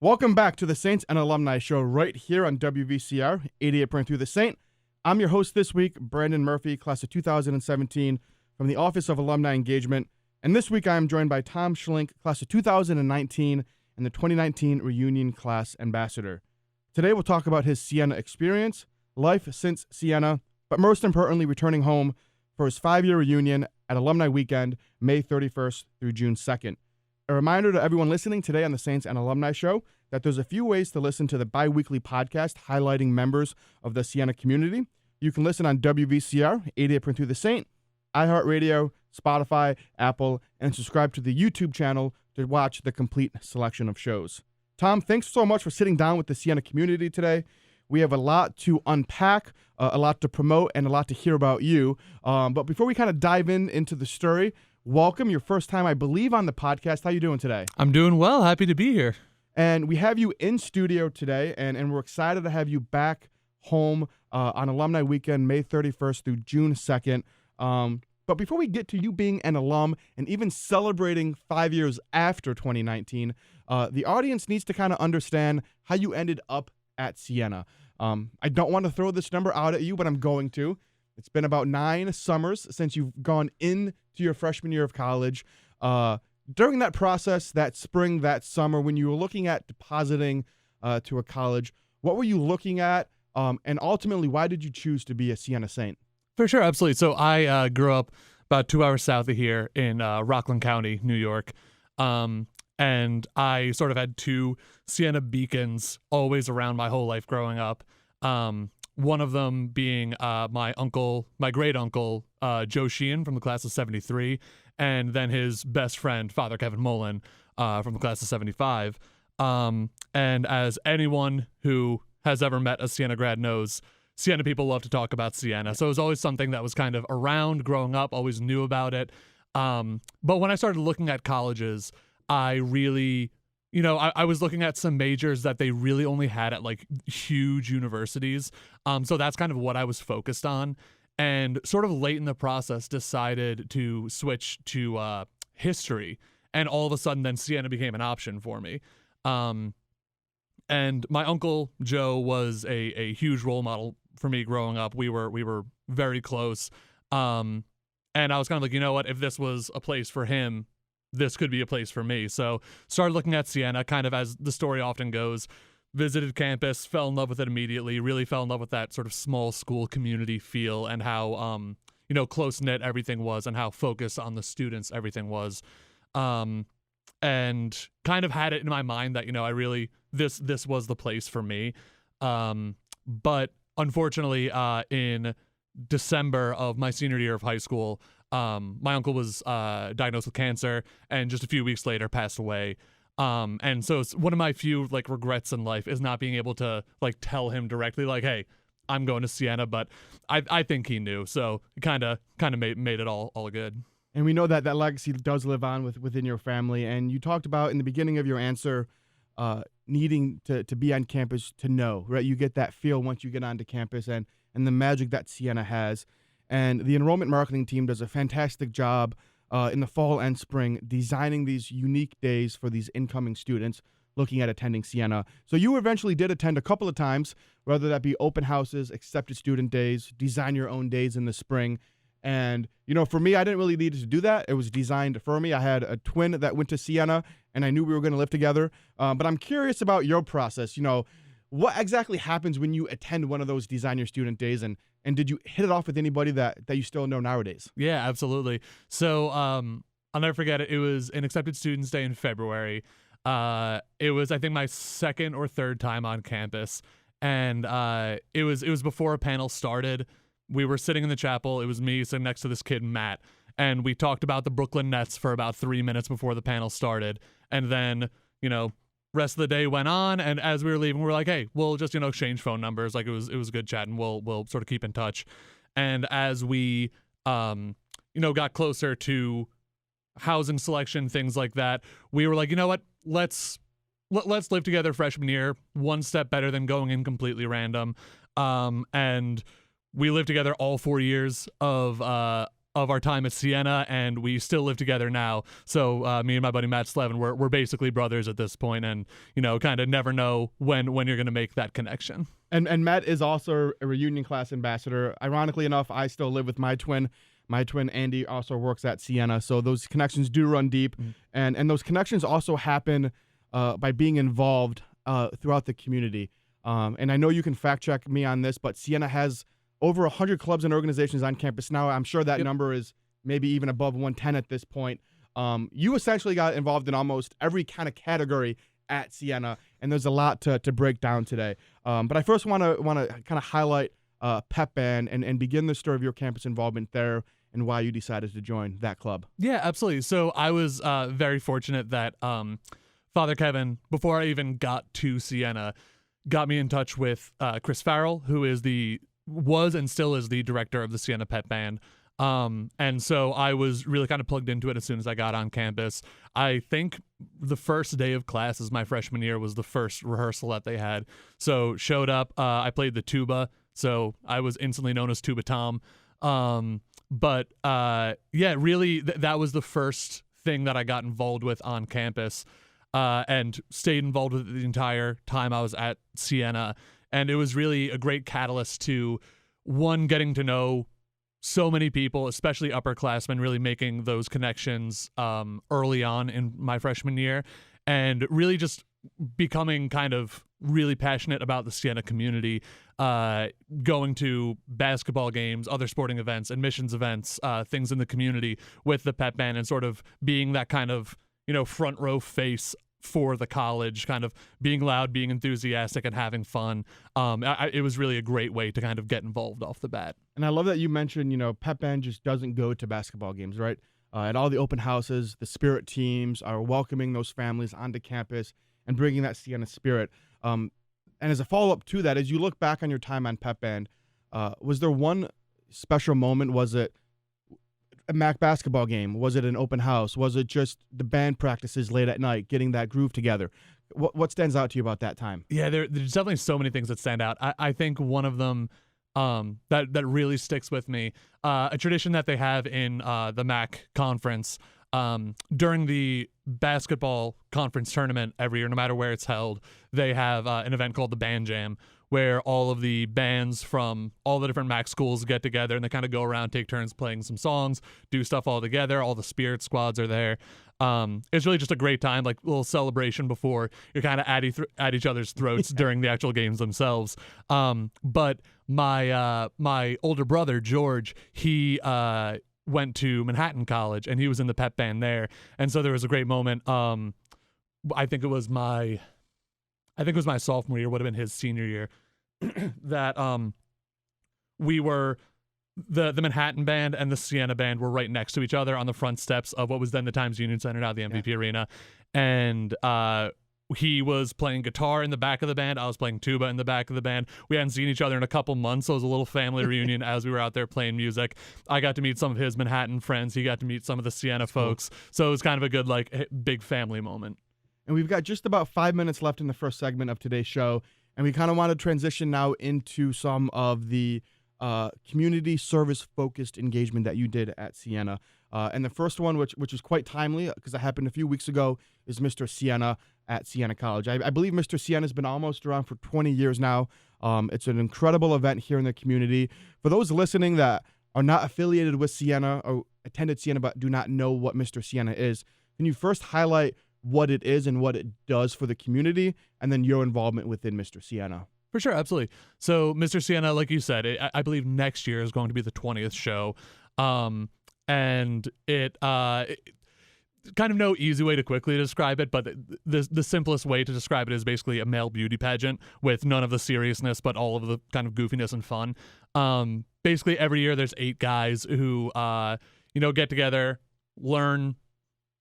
Welcome back to the Saints and Alumni Show right here on WVCR 88.3 The Saint. I'm your host this week, Brandon Murphy, class of 2017 from the Office of Alumni Engagement. And this week I am joined by Thom Schlinck, class of 2019 and the 2019 reunion class ambassador. Today we'll talk about his Siena experience, life since Siena, but most importantly returning home for his 5-year reunion at Alumni Weekend, May 31st through June 2nd. A reminder to everyone listening today on the Saints and Alumni Show that there's a few ways to listen to the bi-weekly podcast highlighting members of the Siena community. You can listen on WVCR 88.3 The Saint, iHeartRadio, Spotify, Apple, and subscribe to the YouTube channel to watch the complete selection of shows. Thom, thanks so much for sitting down with the Siena community today. We have a lot to unpack, a lot to promote, and a lot to hear about you. But before we kind of dive into the story, welcome, your first time, I believe, on the podcast. How you doing today? I'm doing well. Happy to be here. And we have you in studio today, and we're excited to have you back home on Alumni Weekend, May 31st through June 2nd. But before we get to you being an alum and even celebrating 5 years after 2019, the audience needs to kind of understand how you ended up at Siena. I don't want to throw this number out at you, but I'm going to. It's been about 9 summers since you've gone into your freshman year of college. During that process, that spring, that summer, when you were looking at depositing to a college, what were you looking at? And ultimately, why did you choose to be a Siena Saint? For sure, absolutely. So I grew up about 2 hours south of here in Rockland County, New York. And I sort of had 2 Siena beacons always around my whole life growing up. One of them being my great uncle, Joe Sheehan from the class of 73, and then his best friend, Father Kevin Mullen, from the class of 75. And as anyone who has ever met a Siena grad knows, Siena people love to talk about Siena. So it was always something that was kind of around growing up, always knew about it. But when I started looking at colleges, I really, I was looking at some majors that they really only had at like huge universities. So that's kind of what I was focused on. And sort of late in the process decided to switch to history. And all of a sudden then Siena became an option for me. And my uncle Joe was a huge role model for me growing up. We were very close. And I was kind of like, you know what, if this was a place for him, this could be a place for me. So started looking at Siena, kind of as the story often goes, visited campus, fell in love with it immediately, really fell in love with that sort of small school community feel and how, close-knit everything was and how focused on the students everything was. And kind of had it in my mind that, I really, this was the place for me. But unfortunately, in December of my senior year of high school, my uncle was diagnosed with cancer and just a few weeks later passed away. And so it's one of my few regrets in life is not being able to tell him directly hey, I'm going to Siena, but I think he knew. So it kind of made it all good. And we know that that legacy does live on within your family. And you talked about in the beginning of your answer needing to be on campus to know, right? You get that feel once you get onto campus and the magic that Siena has. And the enrollment marketing team does a fantastic job in the fall and spring designing these unique days for these incoming students looking at attending Siena. So you eventually did attend a couple of times, whether that be open houses, accepted student days, design your own days in the spring. And, for me, I didn't really need to do that. It was designed for me. I had a twin that went to Siena, and I knew we were going to live together. But I'm curious about your process. What exactly happens when you attend one of those design your student days, and did you hit it off with anybody that you still know nowadays? Yeah, absolutely. So I'll never forget it. It was an accepted students day in February. It was, I think, my second or third time on campus, and it was before a panel started. We were sitting in the chapel. It was me sitting next to this kid, Matt, and we talked about the Brooklyn Nets for about 3 minutes before the panel started, and then rest of the day went on, and as we were leaving, we were like, hey, we'll just exchange phone numbers. It was a good chat, and we'll sort of keep in touch. And as we got closer to housing selection, things like that, we were like, you know what, let's live together freshman year, one step better than going in completely random. And we lived together all 4 years of of our time at Siena, and we still live together now. So me and my buddy Matt Slevin, we're basically brothers at this point, and kind of never know when you're going to make that connection. And Matt is also a reunion class ambassador. Ironically enough, I still live with my twin. My twin Andy also works at Siena, so those connections do run deep, and those connections also happen by being involved throughout the community. And I know you can fact check me on this, but Siena has over 100 clubs and organizations on campus now. I'm sure that number is maybe even above 110 at this point. You essentially got involved in almost every kind of category at Siena, and there's a lot to break down today. But I first want to kind of highlight Pep Band and begin the story of your campus involvement there and why you decided to join that club. Yeah, absolutely. So I was very fortunate that Father Kevin, before I even got to Siena, got me in touch with Chris Farrell, who was and still is the director of the Siena Pep Band. And so I was really kind of plugged into it as soon as I got on campus. I think the first day of classes my freshman year was the first rehearsal that they had. So showed up, I played the tuba, so I was instantly known as Tuba Thom. But really that was the first thing that I got involved with on campus, and stayed involved with it the entire time I was at Siena. And it was really a great catalyst to, one, getting to know so many people, especially upperclassmen, really making those connections early on in my freshman year, and really just becoming kind of really passionate about the Siena community, going to basketball games, other sporting events, admissions events, things in the community with the Pep Band, and sort of being that kind of front row face for the college, kind of being loud, being enthusiastic, and having fun. It was really a great way to kind of get involved off the bat. And I love that you mentioned, Pep Band just doesn't go to basketball games, right? At all the open houses, the spirit teams are welcoming those families onto campus and bringing that Siena spirit. And as a follow-up to that, as you look back on your time on Pep Band, was there one special moment? Was it a MAC basketball game? Was it an open house? Was it just the band practices late at night, getting that groove together? What stands out to you about that time? Yeah, there's definitely so many things that stand out. I think one of them that really sticks with me, a tradition that they have in the MAC conference, during the basketball conference tournament every year, no matter where it's held, they have an event called the Band Jam, where all of the bands from all the different MAC schools get together and they kind of go around, take turns playing some songs, do stuff all together. All the spirit squads are there. It's really just a great time, like a little celebration before you're kind of at each other's throats during the actual games themselves. But my older brother, George, he went to Manhattan College and he was in the Pep Band there. And so there was a great moment. I think it was my sophomore year, would have been his senior year, that we were the Manhattan Band and the Siena Band were right next to each other on the front steps of what was then the Times Union Center, now the MVP Arena. And he was playing guitar in the back of the band. I was playing tuba in the back of the band. We hadn't seen each other in a couple months, so it was a little family reunion as we were out there playing music. I got to meet some of his Manhattan friends. He got to meet some of the Siena folks. So it was kind of a good, big family moment. And we've got just about 5 minutes left in the first segment of today's show, and we kind of want to transition now into some of the community service-focused engagement that you did at Siena. And the first one, which is quite timely because it happened a few weeks ago, is Mr. Siena at Siena College. I believe Mr. Siena has been almost around for 20 years now. It's an incredible event here in the community. For those listening that are not affiliated with Siena or attended Siena but do not know what Mr. Siena is, can you first highlight what it is and what it does for the community, and then your involvement within Mr. Siena? For sure, absolutely. So Mr. Siena, like you said, I believe next year is going to be the 20th show. And it kind of no easy way to quickly describe it, but the simplest way to describe it is basically a male beauty pageant with none of the seriousness, but all of the kind of goofiness and fun. Basically every year there's 8 guys who, get together, learn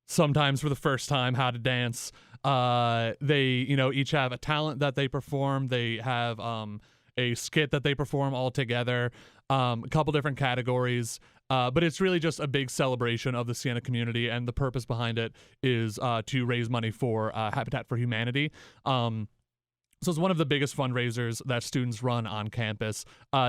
sometimes for the first time how to dance. They, each have a talent that they perform. They have a skit that they perform all together, a couple different categories. But it's really just a big celebration of the Siena community, and the purpose behind it is to raise money for Habitat for Humanity. So it's one of the biggest fundraisers that students run on campus.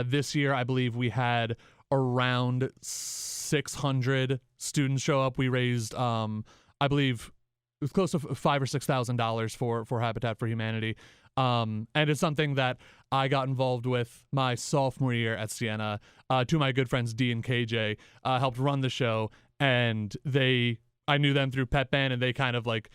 This year, I believe we had around 600 students show up. We raised, I believe, it was close to $5,000 or $6,000 for Habitat for Humanity. And it's something that I got involved with my sophomore year at Siena. Two of my good friends, D and KJ, helped run the show, and I knew them through pep band, and they kind of like,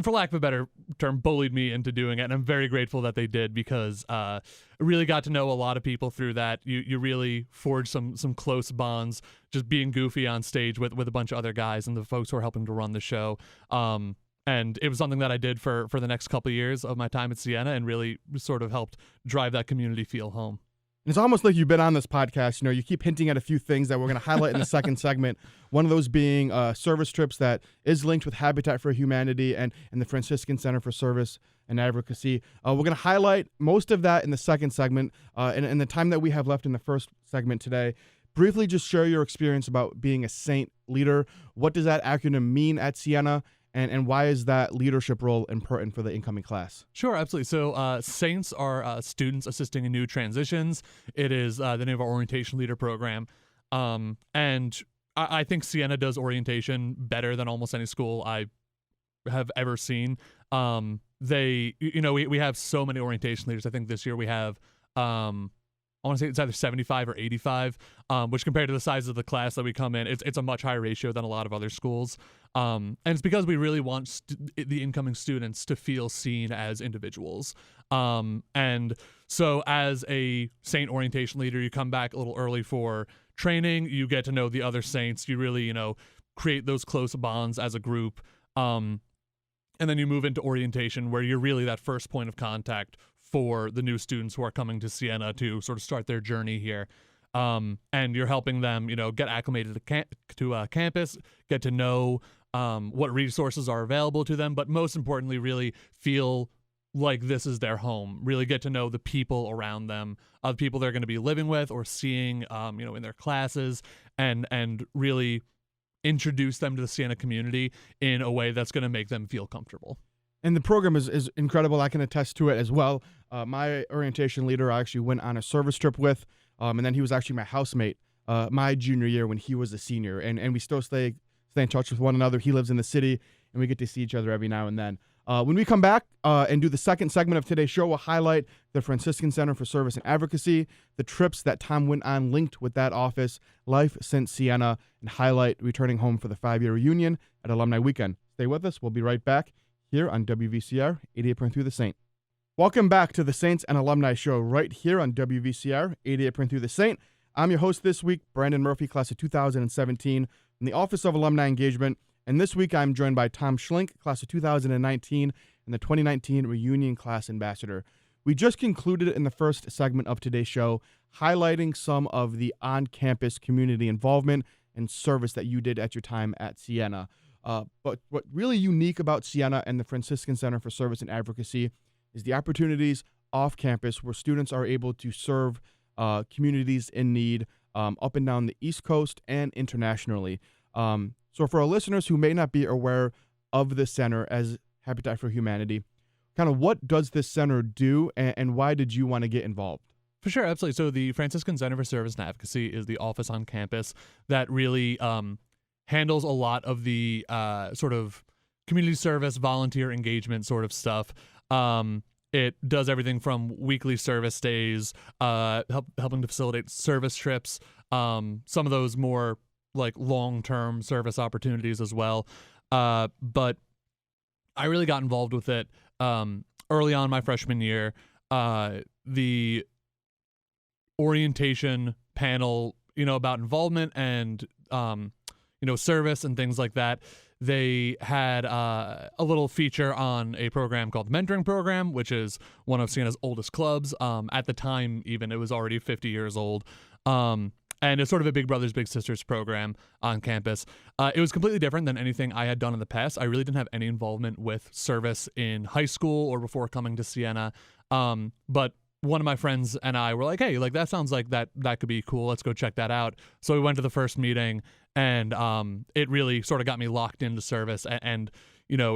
for lack of a better term, bullied me into doing it. And I'm very grateful that they did, because I really got to know a lot of people through that. You really forged some close bonds just being goofy on stage with a bunch of other guys and the folks who are helping to run the show. And it was something that I did for the next couple of years of my time at Siena, and really sort of helped drive that community feel home. It's almost like you've been on this podcast. You keep hinting at a few things that we're going to highlight in the second segment. One of those being service trips that is linked with Habitat for Humanity and the Franciscan Center for Service and Advocacy. We're going to highlight most of that in the second segment. In the time that we have left in the first segment today, briefly just share your experience about being a Saint leader. What does that acronym mean at Siena? And why is that leadership role important for the incoming class? Sure, absolutely. So Saints are students assisting in new transitions. It is the name of our orientation leader program. And I think Siena does orientation better than almost any school I have ever seen. We have so many orientation leaders. I think this year we have I want to say it's either 75 or 85, which compared to the size of the class that we come in, it's a much higher ratio than a lot of other schools. And it's because we really want the incoming students to feel seen as individuals. And so as a Saint orientation leader, you come back a little early for training, you get to know the other Saints, you really, create those close bonds as a group. And then you move into orientation, where you're really that first point of contact for the new students who are coming to Siena to sort of start their journey here. And you're helping them, get acclimated to campus, get to know what resources are available to them, but most importantly, really feel like this is their home, really get to know the people around them, the people they're going to be living with or seeing, in their classes, and really introduce them to the Siena community in a way that's going to make them feel comfortable. And the program is incredible. I can attest to it as well. My orientation leader I actually went on a service trip with, and then he was actually my housemate my junior year when he was a senior. And we still stay in touch with one another. He lives in the city, and we get to see each other every now and then. When we come back and do the second segment of today's show, we'll highlight the Franciscan Center for Service and Advocacy, the trips that Thom went on linked with that office, life since Siena, and highlight returning home for the 5-year reunion at Alumni Weekend. Stay with us. We'll be right back here on WVCR 88.3 The Saint. Welcome back to the Saints and Alumni Show right here on WVCR 88.3 The Saint. I'm your host this week, Brandon Murphy, class of 2017, from the Office of Alumni Engagement. And this week I'm joined by Thom Schlinck, class of 2019, and the 2019 Reunion Class Ambassador. We just concluded in the first segment of today's show highlighting some of the on-campus community involvement and service that you did at your time at Siena. But what really unique about Siena and the Franciscan Center for Service and Advocacy is the opportunities off campus where students are able to serve communities in need up and down the East Coast and internationally. So for our listeners who may not be aware of the center as Habitat for Humanity, kind of what does this center do and why did you want to get involved? For sure, absolutely. So the Franciscan Center for Service and Advocacy is the office on campus that really handles a lot of the sort of community service, volunteer engagement sort of stuff. It does everything from weekly service days, helping to facilitate service trips, some of those more like long-term service opportunities as well. But I really got involved with it early on my freshman year. The orientation panel, about involvement and service and things like that. They had a little feature on a program called the Mentoring Program, which is one of Siena's oldest clubs. At the time, even, it was already 50 years old. And it's sort of a Big Brothers Big Sisters program on campus. It was completely different than anything I had done in the past. I really didn't have any involvement with service in high school or before coming to Siena. But one of my friends and I were like, hey, that sounds like that could be cool. Let's go check that out. So we went to the first meeting, and it really sort of got me locked into service and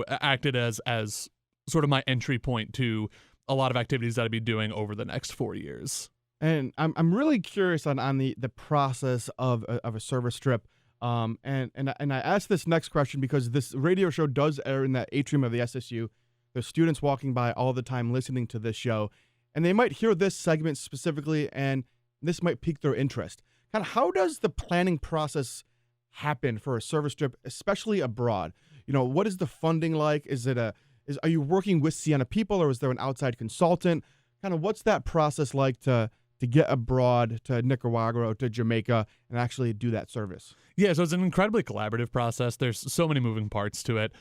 acted as sort of my entry point to a lot of activities that I'd be doing over the next 4 years. And I'm really curious on the process of a service trip. And I asked this next question because this radio show does air in that atrium of the SSU. There's students walking by all the time listening to this show, and they might hear this segment specifically, and this might pique their interest. Kind of, how does the planning process happen for a service trip, especially abroad? What is the funding like? Are you working with Siena people, or is there an outside consultant? Kind of, what's that process like to get abroad to Nicaragua or to Jamaica and actually do that service? Yeah, so it's an incredibly collaborative process. There's so many moving parts to it.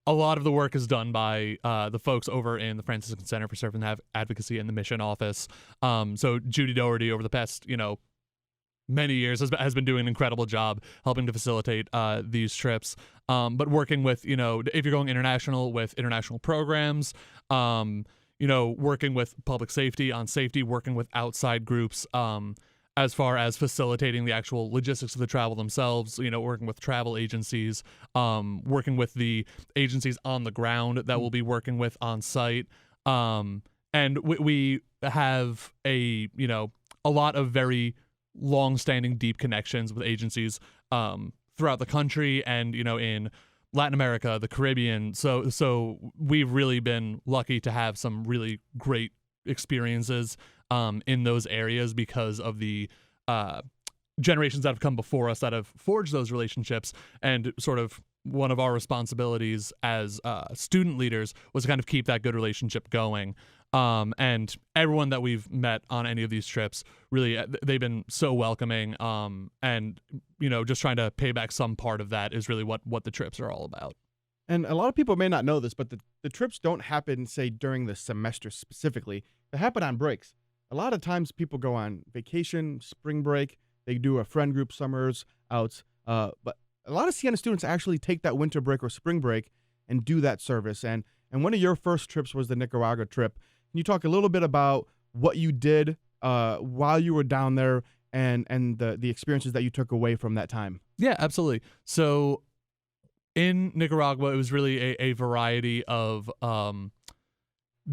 A lot of the work is done by the folks over in the Franciscan Center for Surf and Advocacy in the Mission Office. So Judy Doherty, over the past, many years, has been doing an incredible job helping to facilitate these trips. But working with, if you're going international, with international programs, working with public safety on safety, working with outside groups, as far as facilitating the actual logistics of the travel themselves, working with travel agencies, working with the agencies on the ground that we'll be working with on site. And we have a lot of very long-standing, deep connections with agencies throughout the country and, in Latin America, the Caribbean. So we've really been lucky to have some really great experiences in those areas because of the generations that have come before us that have forged those relationships. And sort of one of our responsibilities as student leaders was to kind of keep that good relationship going. And everyone that we've met on any of these trips, really, they've been so welcoming. And, just trying to pay back some part of that is really what the trips are all about. And a lot of people may not know this, but the trips don't happen, say, during the semester specifically. They happen on breaks. A lot of times people go on vacation, spring break. They do a friend group summers out. But a lot of Siena students actually take that winter break or spring break and do that service. And one of your first trips was the Nicaragua trip. Can you talk a little bit about what you did while you were down there and the experiences that you took away from that time? Yeah, absolutely. So in Nicaragua, it was really a variety of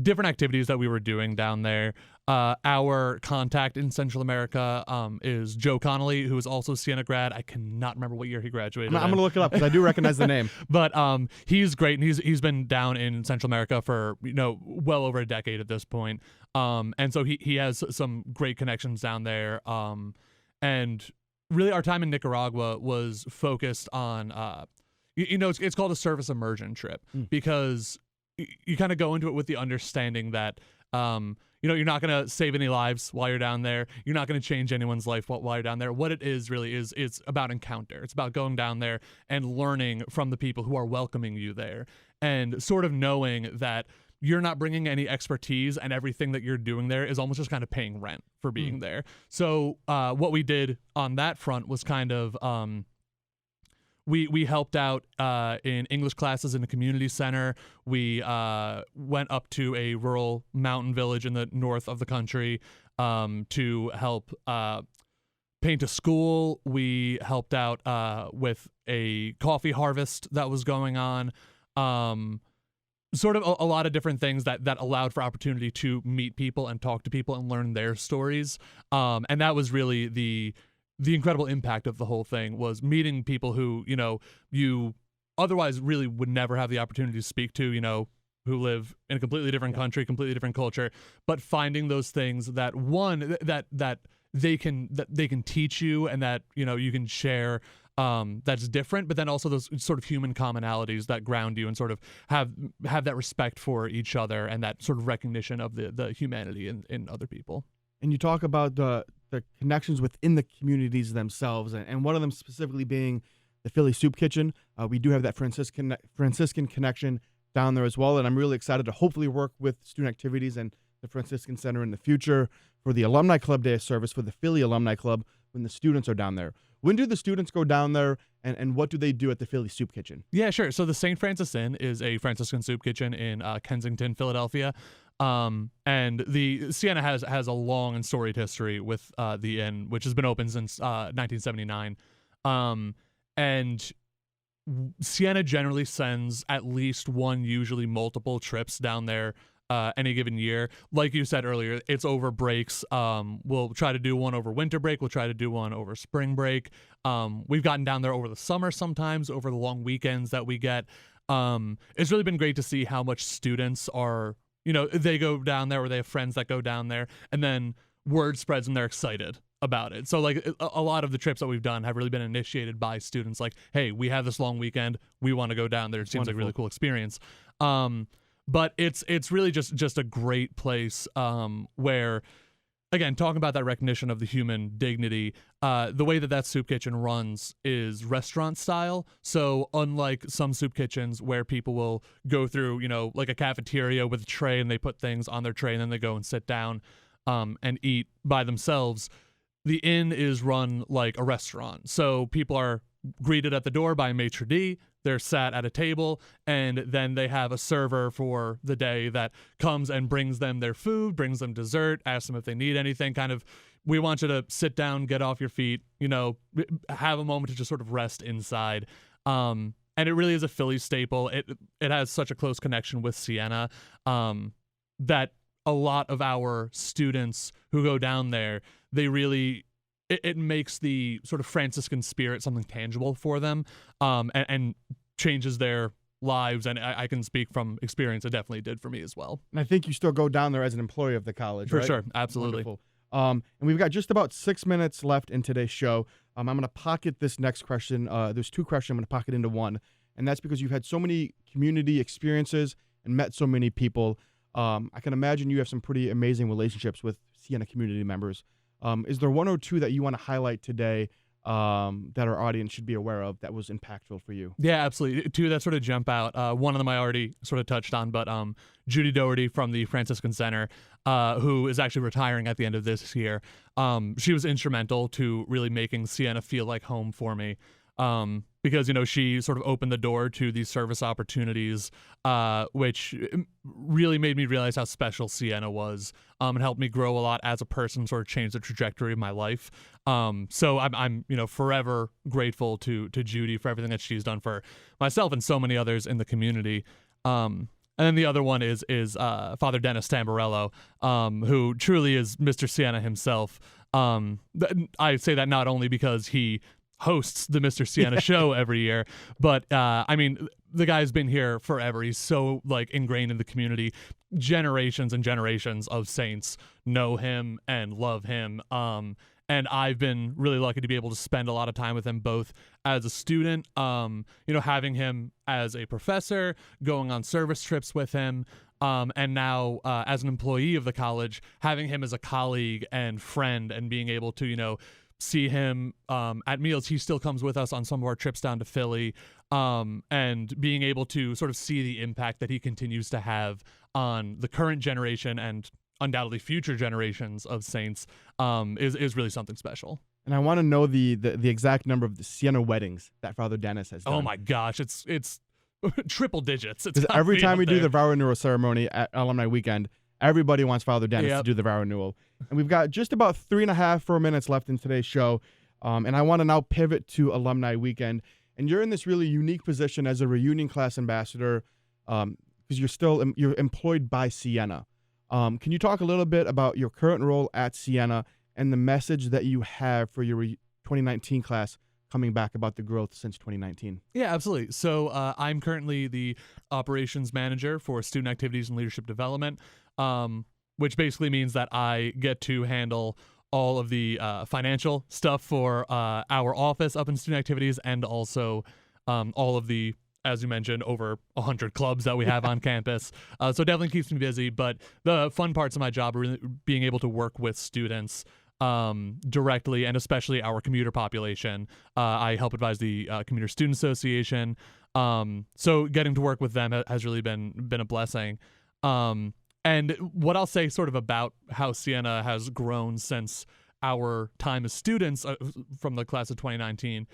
different activities that we were doing down there. Our contact in Central America is Joe Connolly, who is also Siena grad. I cannot remember what year he graduated. I'm going to look it up because I do recognize the name. But he's great, and he's been down in Central America for well over a decade at this point. And so he has some great connections down there. And really, our time in Nicaragua was focused on it's called a service immersion trip because you kind of go into it with the understanding that you're not going to save any lives while you're down there. You're not going to change anyone's life while you're down there. What it is really is it's about encounter. It's about going down there and learning from the people who are welcoming you there and sort of knowing that you're not bringing any expertise and everything that you're doing there is almost just kind of paying rent for being there. So what we did on that front was kind of we helped out in English classes in a community center. We went up to a rural mountain village in the north of the country to help paint a school. We helped out with a coffee harvest that was going on. Sort of a lot of different things that allowed for opportunity to meet people and talk to people and learn their stories. And that was really the incredible impact of the whole thing, was meeting people who, you otherwise really would never have the opportunity to speak to, who live in a completely different country, completely different culture, but finding those things that that they can teach you and that, you can share, that's different, but then also those sort of human commonalities that ground you and sort of have that respect for each other and that sort of recognition of the humanity in other people. And you talk about the connections within the communities themselves, and one of them specifically being the Philly Soup Kitchen. We do have that Franciscan connection down there as well, and I'm really excited to hopefully work with student activities and the Franciscan Center in the future for the Alumni Club Day of Service for the Philly Alumni Club when the students are down there. When do the students go down there, and what do they do at the Philly Soup Kitchen? Yeah, sure. So the St. Francis Inn is a Franciscan soup kitchen in Kensington, Philadelphia. And the Siena has a long and storied history with the inn, which has been open since 1979. And Siena generally sends at least one, usually multiple trips down there any given year. Like you said earlier, it's over breaks. We'll try to do one over winter break. We'll try to do one over spring break. We've gotten down there over the summer sometimes, over the long weekends that we get. It's really been great to see how much students are, they go down there or they have friends that go down there, and then word spreads and they're excited about it. So like a lot of the trips that we've done have really been initiated by students, like, hey, we have this long weekend, we want to go down there. It seems like a really cool experience. But it's really just a great place where, again, talking about that recognition of the human dignity, the way that soup kitchen runs is restaurant style. So unlike some soup kitchens where people will go through, like a cafeteria with a tray and they put things on their tray and then they go and sit down and eat by themselves, the inn is run like a restaurant. So people are greeted at the door by a maitre d'. They're sat at a table, and then they have a server for the day that comes and brings them their food, brings them dessert, asks them if they need anything. Kind of, we want you to sit down, get off your feet, have a moment to just sort of rest inside. And it really is a Philly staple. It has such a close connection with Siena that a lot of our students who go down there, they really... It makes the sort of Franciscan spirit something tangible for them, and changes their lives. And I can speak from experience; it definitely did for me as well. And I think you still go down there as an employee of the college, For right? sure, absolutely. Wonderful. And we've got just about 6 minutes left in today's show. I'm going to pocket this next question. There's two questions. I'm going to pocket into one, and that's because you've had so many community experiences and met so many people. I can imagine you have some pretty amazing relationships with Siena community members. Is there one or two that you want to highlight today that our audience should be aware of that was impactful for you? Yeah, absolutely. Two that sort of jump out. One of them I already sort of touched on, but Judy Doherty from the Franciscan Center, who is actually retiring at the end of this year. She was instrumental to really making Siena feel like home for me. Because, she sort of opened the door to these service opportunities, which really made me realize how special Siena was, and helped me grow a lot as a person, sort of change the trajectory of my life. So I'm forever grateful to Judy for everything that she's done for myself and so many others in the community. And then the other one is Father Dennis Tamburello, who truly is Mr. Siena himself. I say that not only because he hosts the Mr. Siena show every year, but the guy's been here forever. He's so ingrained in the community. Generations and generations of saints know him and love him. And I've been really lucky to be able to spend a lot of time with him, both as a student, having him as a professor, going on service trips with him, and now as an employee of the college, having him as a colleague and friend, and being able to, see him at meals. He still comes with us on some of our trips down to Philly, and being able to sort of see the impact that he continues to have on the current generation and undoubtedly future generations of saints is really something special. And I want to know the exact number of the Siena weddings that Father Dennis has done. Oh my gosh, it's triple digits. It's every time we do the vow renewal ceremony at Alumni Weekend, everybody wants Father Dennis to do the vow renewal. And we've got just about 4 minutes left in today's show. And I want to now pivot to Alumni Weekend. And you're in this really unique position as a reunion class ambassador, because you're employed by Siena. Can you talk a little bit about your current role at Siena and the message that you have for your 2019 class coming back about the growth since 2019? Yeah, absolutely. So I'm currently the operations manager for student activities and leadership development, which basically means that I get to handle all of the financial stuff for our office up in student activities, and also all of the, as you mentioned, over 100 clubs that we have on campus. So it definitely keeps me busy. But the fun parts of my job are really being able to work with students directly, and especially our commuter population. I help advise the Commuter Student Association. So getting to work with them has really been a blessing. And what I'll say sort of about how Siena has grown since our time as students from the class of 2019,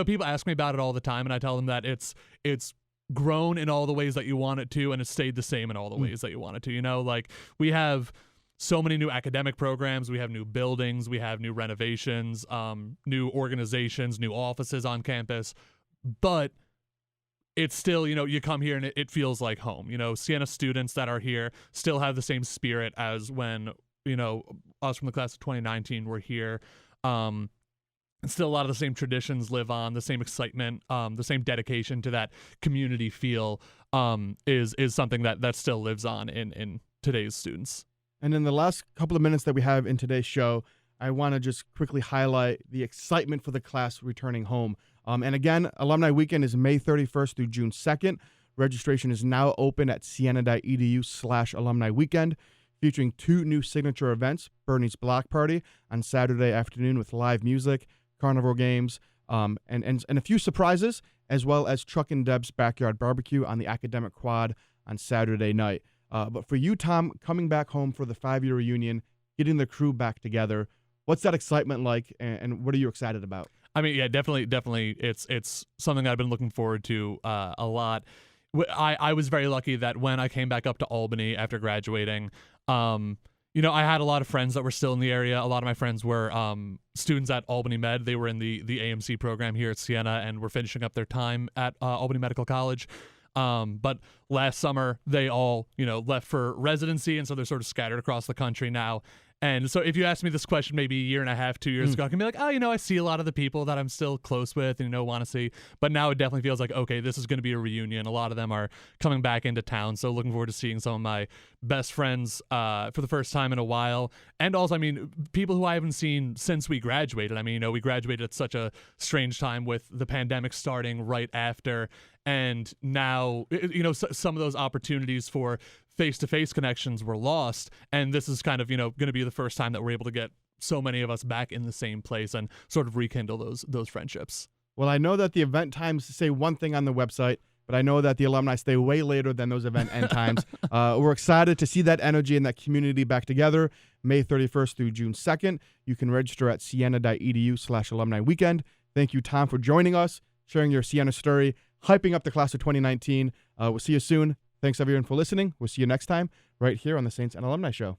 people ask me about it all the time, and I tell them that it's grown in all the ways that you want it to, and it's stayed the same in all the ways that you want it to. We have so many new academic programs, we have new buildings, we have new renovations, new organizations, new offices on campus, but it's still, you come here and it feels like home. Siena students that are here still have the same spirit as when, us from the class of 2019 were here. And still a lot of the same traditions live on, the same excitement, the same dedication to that community feel is something that still lives on in today's students. And in the last couple of minutes that we have in today's show, I want to just quickly highlight the excitement for the class returning home. And again, Alumni Weekend is May 31st through June 2nd. Registration is now open at siena.edu/alumni weekend, featuring 2 new signature events: Bernie's Block Party on Saturday afternoon with live music, carnival games, and a few surprises, as well as Chuck and Deb's Backyard Barbecue on the Academic Quad on Saturday night. But for you, Thom, coming back home for the 5-year reunion, getting the crew back together, what's that excitement like, and what are you excited about? I mean, yeah, definitely. It's something I've been looking forward to a lot. I was very lucky that when I came back up to Albany after graduating, I had a lot of friends that were still in the area. A lot of my friends were students at Albany Med. They were in the AMC program here at Siena and were finishing up their time at Albany Medical College. But last summer, they all, left for residency, and so they're sort of scattered across the country now. And so if you asked me this question maybe a year and a half, 2 years ago, I can be like, I see a lot of the people that I'm still close with and, want to see. But now it definitely feels like, okay, this is going to be a reunion. A lot of them are coming back into town. So looking forward to seeing some of my best friends for the first time in a while. And also, people who I haven't seen since we graduated. We graduated at such a strange time with the pandemic starting right after. And now, some of those opportunities for face-to-face connections were lost. And this is kind of, going to be the first time that we're able to get so many of us back in the same place and sort of rekindle those friendships. Well, I know that the event times say one thing on the website, but I know that the alumni stay way later than those event end times. We're excited to see that energy and that community back together May 31st through June 2nd. You can register at siena.edu/alumni weekend. Thank you, Thom, for joining us, sharing your Siena story, hyping up the class of 2019. We'll see you soon. Thanks, everyone, for listening. We'll see you next time right here on the Saints and Alumni Show.